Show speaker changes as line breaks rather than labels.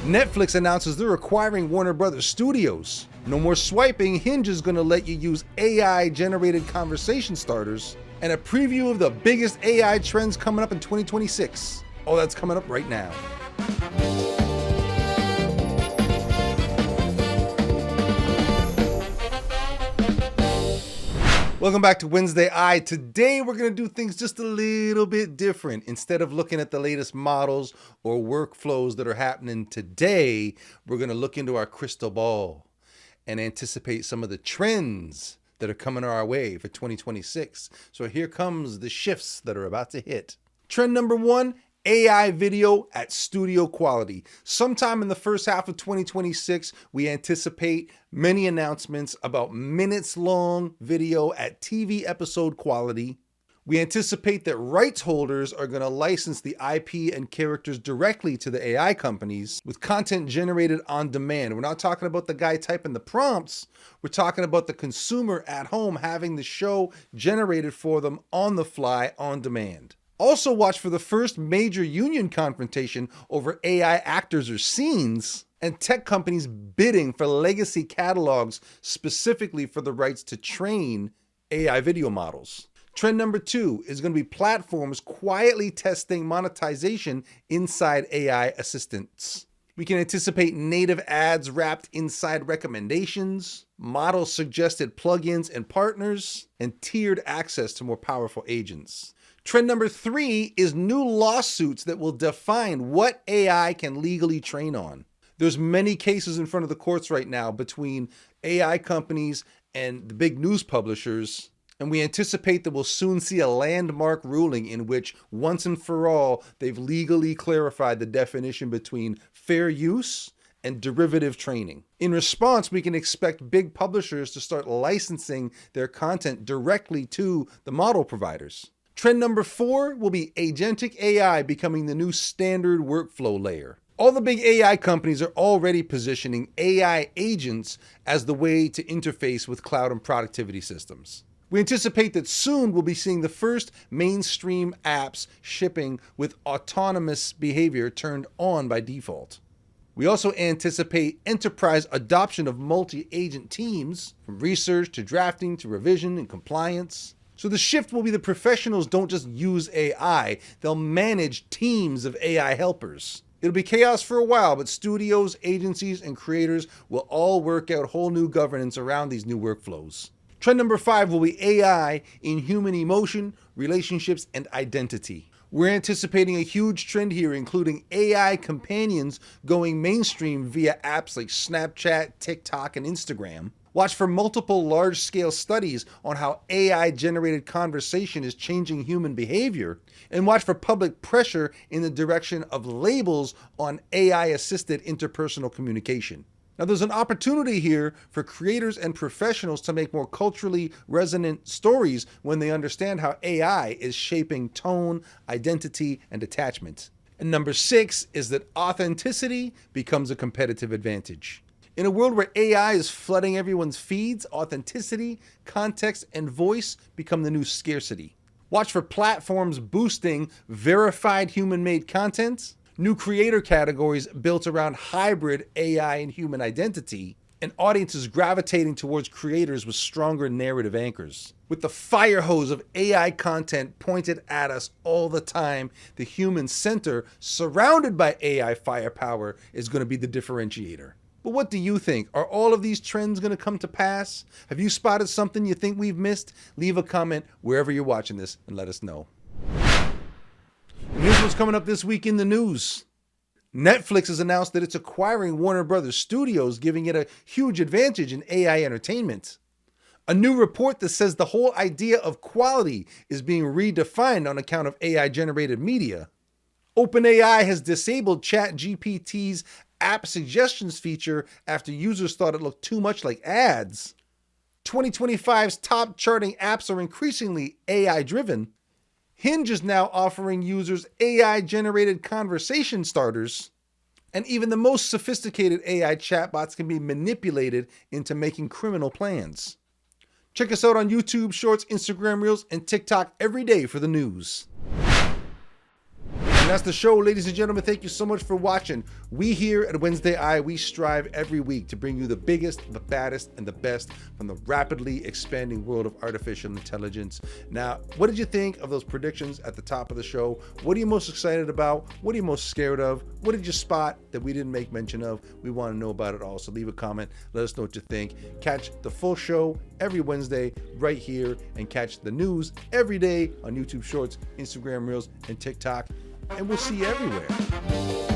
Netflix announces they're acquiring Warner Brothers Studios. No more swiping, Hinge is going to let you use AI-generated conversation starters, and a preview of the biggest AI trends coming up in 2026. All that's coming up right now. Welcome back to wednesdAI. Today we're going to do things just a little bit different. Instead of looking at the latest models or workflows that are happening today, we're going to look into our crystal ball and anticipate some of the trends that are coming our way for 2026. So here comes the shifts that are about to hit. Trend number one, AI video at studio quality. Sometime in the first half of 2026, we anticipate many announcements about minutes-long video at TV episode quality. We anticipate that rights holders are going to license the IP and characters directly to the AI companies with content generated on demand. We're not talking about the guy typing the prompts. We're talking about the consumer at home having the show generated for them on the fly, on demand. Also watch for the first major union confrontation over AI actors or scenes, and tech companies bidding for legacy catalogs specifically for the rights to train AI video models. Trend number two is going to be platforms quietly testing monetization inside AI assistants. We can anticipate native ads wrapped inside recommendations, model-suggested plugins and partners, and tiered access to more powerful agents. Trend number three is new lawsuits that will define what AI can legally train on. There's many cases in front of the courts right now between AI companies and the big news publishers, and we anticipate that we'll soon see a landmark ruling in which, once and for all, they've legally clarified the definition between fair use and derivative training. In response, we can expect big publishers to start licensing their content directly to the model providers. Trend number four will be agentic AI becoming the new standard workflow layer. All the big AI companies are already positioning AI agents as the way to interface with cloud and productivity systems. We anticipate that soon we'll be seeing the first mainstream apps shipping with autonomous behavior turned on by default. We also anticipate enterprise adoption of multi-agent teams, from research to drafting to revision and compliance. So the shift will be the professionals don't just use AI, they'll manage teams of AI helpers. It'll be chaos for a while, but studios, agencies, and creators will all work out whole new governance around these new workflows. Trend number five will be AI in human emotion, relationships, and identity. We're anticipating a huge trend here, including AI companions going mainstream via apps like Snapchat, TikTok, and Instagram. Watch for multiple large-scale studies on how AI-generated conversation is changing human behavior, and watch for public pressure in the direction of labels on AI-assisted interpersonal communication. Now, there's an opportunity here for creators and professionals to make more culturally resonant stories when they understand how AI is shaping tone, identity, and attachment. And number six is that authenticity becomes a competitive advantage. In a world where AI is flooding everyone's feeds, authenticity, context, and voice become the new scarcity. Watch for platforms boosting verified human-made content, new creator categories built around hybrid AI and human identity, and audiences gravitating towards creators with stronger narrative anchors. With the fire hose of AI content pointed at us all the time, the human center, surrounded by AI firepower, is going to be the differentiator. But what do you think? Are all of these trends going to come to pass? Have you spotted something you think we've missed? Leave a comment wherever you're watching this and let us know. And here's what's coming up this week in the news. Netflix has announced that it's acquiring Warner Brothers Studios, giving it a huge advantage in AI entertainment. A new report that says the whole idea of quality is being redefined on account of AI-generated media. OpenAI has disabled ChatGPT's app suggestions feature after users thought it looked too much like ads. 2025's top charting apps are increasingly AI-driven. Hinge is now offering users AI-generated conversation starters, and even the most sophisticated AI chatbots can be manipulated into making criminal plans. Check us out on YouTube, Shorts, Instagram Reels, and TikTok every day for the news. And that's the show, ladies and gentlemen. Thank you so much for watching. We here at wednesdAI, we strive every week to bring you the biggest, the baddest, and the best from the rapidly expanding world of artificial intelligence. Now, what did you think of those predictions at the top of the show? What are you most excited about? What are you most scared of? What did you spot that we didn't make mention of? We want to know about it all. So leave a comment. Let us know what you think. Catch the full show every Wednesday right here, and catch the news every day on YouTube Shorts, Instagram Reels, and TikTok. And we'll see you everywhere.